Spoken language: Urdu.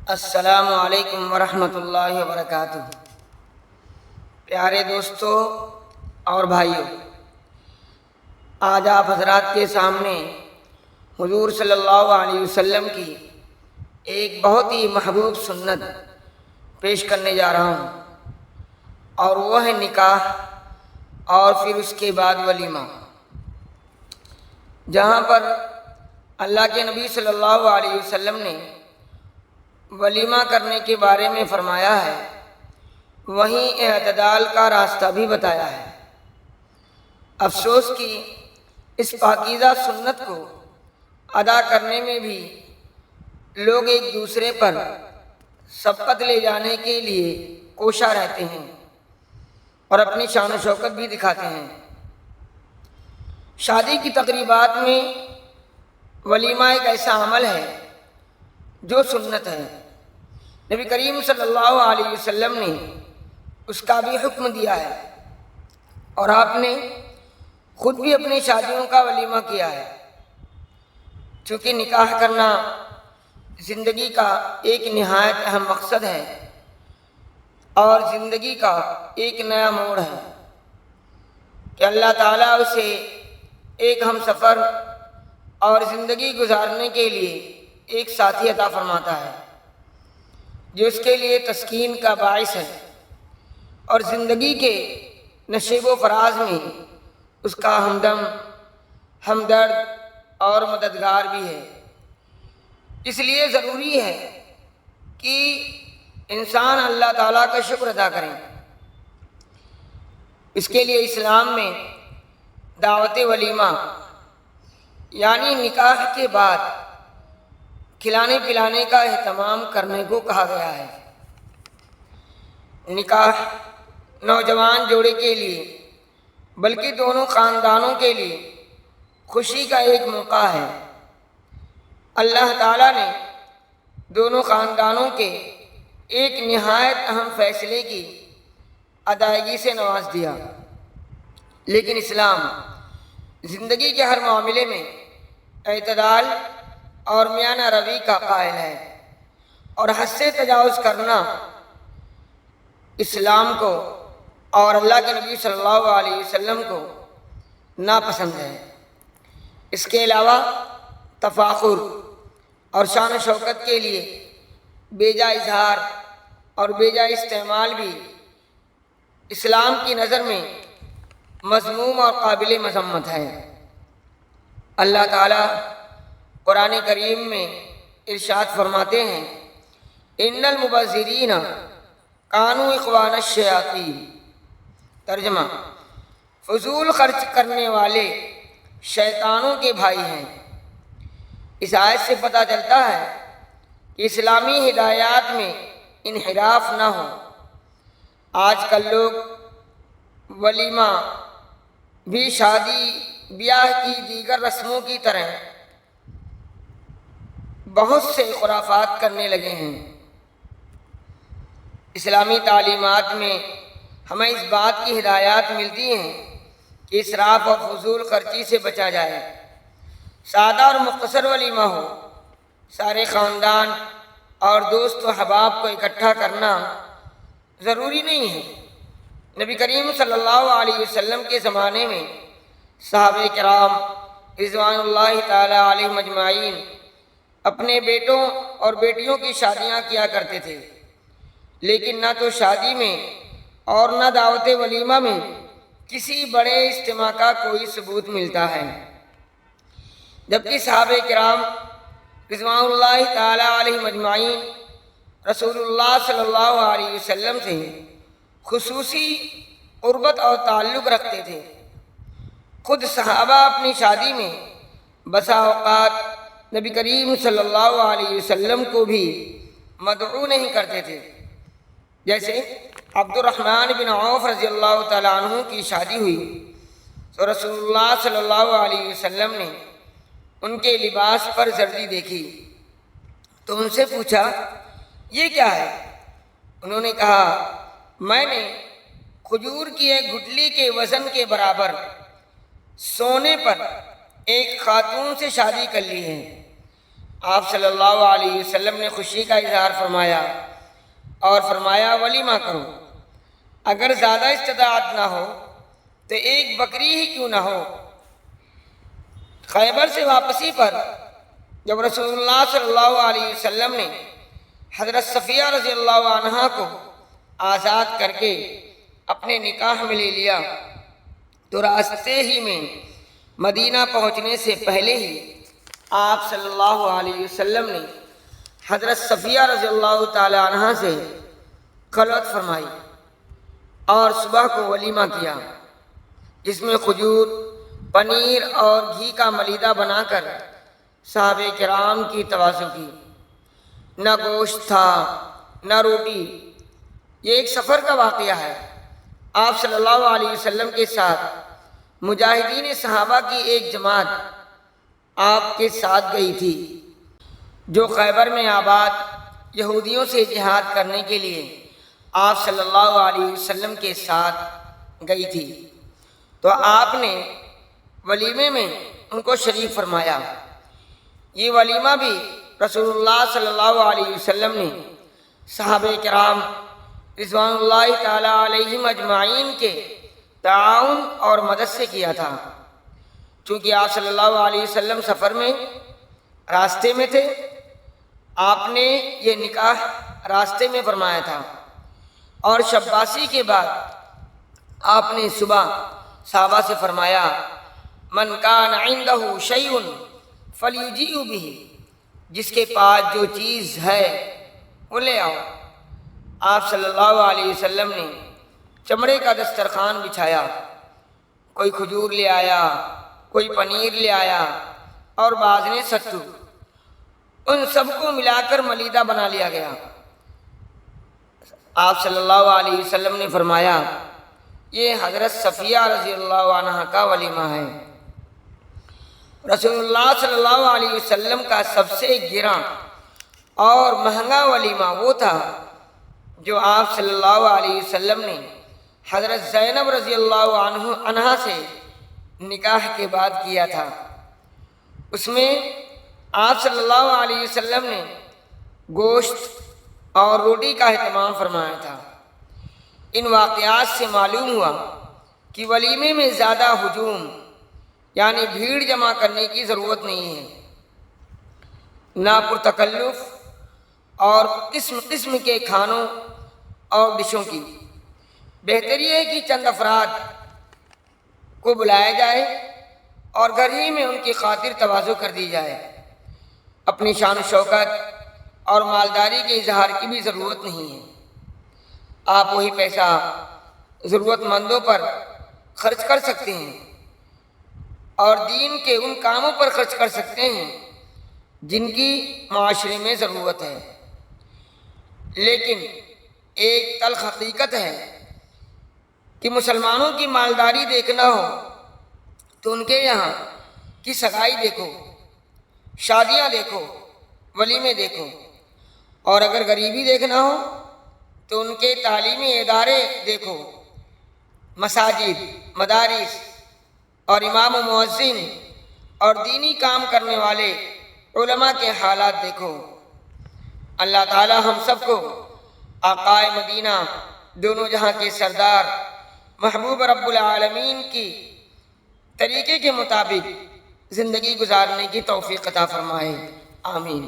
السلام علیکم ورحمۃ اللہ وبرکاتہ۔ پیارے دوستو اور بھائیوں، آج آپ حضرات کے سامنے حضور صلی اللہ علیہ وسلم کی ایک بہت ہی محبوب سنت پیش کرنے جا رہا ہوں، اور وہ ہے نکاح اور پھر اس کے بعد ولیمہ، جہاں پر اللہ کے نبی صلی اللہ علیہ وسلم نے ولیمہ کرنے کے بارے میں فرمایا ہے، وہیں اعتدال کا راستہ بھی بتایا ہے۔ افسوس کہ اس پاکیزہ سنت کو ادا کرنے میں بھی لوگ ایک دوسرے پر سبقت لے جانے کے لیے کوشاں رہتے ہیں اور اپنی شان و شوکت بھی دکھاتے ہیں۔ شادی کی تقریبات میں ولیمہ ایک ایسا عمل ہے جو سنت ہے۔ نبی کریم صلی اللہ علیہ وسلم نے اس کا بھی حکم دیا ہے، اور آپ نے خود بھی اپنی شادیوں کا ولیمہ کیا ہے۔ چونکہ نکاح کرنا زندگی کا ایک نہایت اہم مقصد ہے اور زندگی کا ایک نیا موڑ ہے کہ اللہ تعالیٰ اسے ایک ہم سفر اور زندگی گزارنے کے لیے ایک ساتھی عطا فرماتا ہے جو اس کے لیے تسکین کا باعث ہے، اور زندگی کے نشیب و فراز میں اس کا ہمدم، ہمدرد اور مددگار بھی ہے۔ اس لیے ضروری ہے کہ انسان اللہ تعالیٰ کا شکر ادا کرے۔ اس کے لیے اسلام میں دعوت ولیمہ یعنی نکاح کے بعد کھلانے پلانے کا اہتمام کرنے کو کہا گیا ہے۔ نکاح نوجوان جوڑے کے لیے بلکہ دونوں خاندانوں کے لیے خوشی کا ایک موقع ہے۔ اللہ تعالیٰ نے دونوں خاندانوں کے ایک نہایت اہم فیصلے کی ادائیگی سے نواز دیا، لیکن اسلام زندگی کے ہر معاملے میں اعتدال اور میانہ روی کا قائل ہے، اور حد سے تجاوز کرنا اسلام کو اور اللہ کے نبی صلی اللہ علیہ وسلم کو ناپسند ہے۔ اس کے علاوہ تفاخر اور شان و شوکت کے لیے بیجا اظہار اور بیجا استعمال بھی اسلام کی نظر میں مذموم اور قابل مذمت ہے۔ اللہ تعالیٰ قرآن کریم میں ارشاد فرماتے ہیں، ان المبذرین کانوا اخوان الشیاطین۔ ترجمہ: فضول خرچ کرنے والے شیطانوں کے بھائی ہیں۔ اس آیت سے پتہ چلتا ہے کہ اسلامی ہدایات میں انحراف نہ ہو۔ آج کل لوگ ولیمہ بھی شادی بیاہ کی دیگر رسموں کی طرح بہت سے خرافات کرنے لگے ہیں۔ اسلامی تعلیمات میں ہمیں اس بات کی ہدایات ملتی ہیں کہ اسراف اور فضول خرچی سے بچا جائے۔ سادہ اور مختصر ولیمہ ہو، سارے خاندان اور دوست و احباب کو اکٹھا کرنا ضروری نہیں ہے۔ نبی کریم صلی اللہ علیہ وسلم کے زمانے میں صحابہ کرام رضوان اللہ تعالی علیہم اجمعین اپنے بیٹوں اور بیٹیوں کی شادیاں کیا کرتے تھے، لیکن نہ تو شادی میں اور نہ دعوت ولیمہ میں کسی بڑے اجتماع کا کوئی ثبوت ملتا ہے، جبکہ صحابہ کرام رضوان اللہ تعالی علیہم اجمعین رسول اللہ صلی اللہ علیہ وسلم سے خصوصی قربت اور تعلق رکھتے تھے۔ خود صحابہ اپنی شادی میں بسا اوقات نبی کریم صلی اللہ علیہ وسلم کو بھی مدعو نہیں کرتے تھے۔ جیسے عبد الرحمن بن عوف رضی اللہ تعالیٰ عنہ کی شادی ہوئی تو رسول اللہ صلی اللہ علیہ وسلم نے ان کے لباس پر زردی دیکھی تو ان سے پوچھا، یہ کیا ہے؟ انہوں نے کہا، میں نے کھجور کی ایک گٹلی کے وزن کے برابر سونے پر ایک خاتون سے شادی کر لی ہے۔ آپ صلی اللہ علیہ وسلم نے خوشی کا اظہار فرمایا اور فرمایا ولیمہ کرو، اگر زیادہ استطاعت نہ ہو تو ایک بکری ہی کیوں نہ ہو۔ خیبر سے واپسی پر جب رسول اللہ صلی اللہ علیہ وسلم نے حضرت صفیہ رضی اللہ عنہا کو آزاد کر کے اپنے نکاح میں لے لیا تو راستے ہی میں مدینہ پہنچنے سے پہلے ہی آپ صلی اللہ علیہ وسلم نے حضرت صفیہ رضی اللہ تعالی عنہا سے خلوت فرمائی اور صبح کو ولیمہ کیا، جس میں کھجور، پنیر اور گھی کا ملیدہ بنا کر صحابہ کرام کی تواضع کی۔ نہ گوشت تھا نہ روٹی۔ یہ ایک سفر کا واقعہ ہے۔ آپ صلی اللہ علیہ وسلم کے ساتھ مجاہدین صحابہ کی ایک جماعت آپ کے ساتھ گئی تھی، جو خیبر میں آباد یہودیوں سے جہاد کرنے کے لیے آپ صلی اللہ علیہ وسلم کے ساتھ گئی تھی، تو آپ نے ولیمے میں ان کو شریک فرمایا۔ یہ ولیمہ بھی رسول اللہ صلی اللہ علیہ وسلم نے صحابہ کرام رضوان اللہ تعالی علیہم اجمعین کے تعاون اور مدد سے کیا تھا، چونکہ آپ صلی اللہ علیہ وسلم سفر میں راستے میں تھے۔ آپ نے یہ نکاح راستے میں فرمایا تھا، اور شباسی کے بعد آپ نے صبح صحابہ سے فرمایا من کان عندہ شیء فلیجیء بہ، جس کے پاس جو چیز ہے وہ لے آؤ۔ آپ صلی اللہ علیہ وسلم نے چمڑے کا دسترخوان بچھایا، کوئی کھجور لے آیا، کوئی پنیر لے آیا اور بعض نے ستو، ان سب کو ملا کر ملیدہ بنا لیا گیا۔ آپ صلی اللہ علیہ وسلم نے فرمایا یہ حضرت صفیہ رضی اللہ عنہا کا ولیمہ ہے۔ رسول اللہ صلی اللہ علیہ وسلم کا سب سے گراں اور مہنگا ولیمہ وہ تھا جو آپ صلی اللہ علیہ وسلم نے حضرت زینب رضی اللہ عنہا سے نکاح کے بعد کیا تھا۔ اس میں آپ صلی اللہ علیہ وسلم نے گوشت اور روٹی کا اہتمام فرمایا تھا۔ ان واقعات سے معلوم ہوا کہ ولیمے میں زیادہ ہجوم یعنی بھیڑ جمع کرنے کی ضرورت نہیں ہے، نہ پرتکلف اور قسم قسم کے کھانوں اور ڈشوں کی۔ بہتر یہ ہے کہ چند افراد کو بلایا جائے اور گھر ہی میں ان کی خاطر تواضع کر دی جائے۔ اپنی شان و شوکت اور مالداری کے اظہار کی بھی ضرورت نہیں ہے۔ آپ وہی پیسہ ضرورت مندوں پر خرچ کر سکتے ہیں اور دین کے ان کاموں پر خرچ کر سکتے ہیں جن کی معاشرے میں ضرورت ہے۔ لیکن ایک تلخ حقیقت ہے کہ مسلمانوں کی مالداری دیکھنا ہو تو ان کے یہاں کی سگائی دیکھو، شادیاں دیکھو، ولیمے دیکھو، اور اگر غریبی دیکھنا ہو تو ان کے تعلیمی ادارے دیکھو، مساجد، مدارس اور امام و مؤذن اور دینی کام کرنے والے علماء کے حالات دیکھو۔ اللہ تعالی ہم سب کو آقائے مدینہ دونوں جہاں کے سردار محبوب رب العالمین کی طریقے کے مطابق زندگی گزارنے کی توفیق عطا فرمائے، آمین۔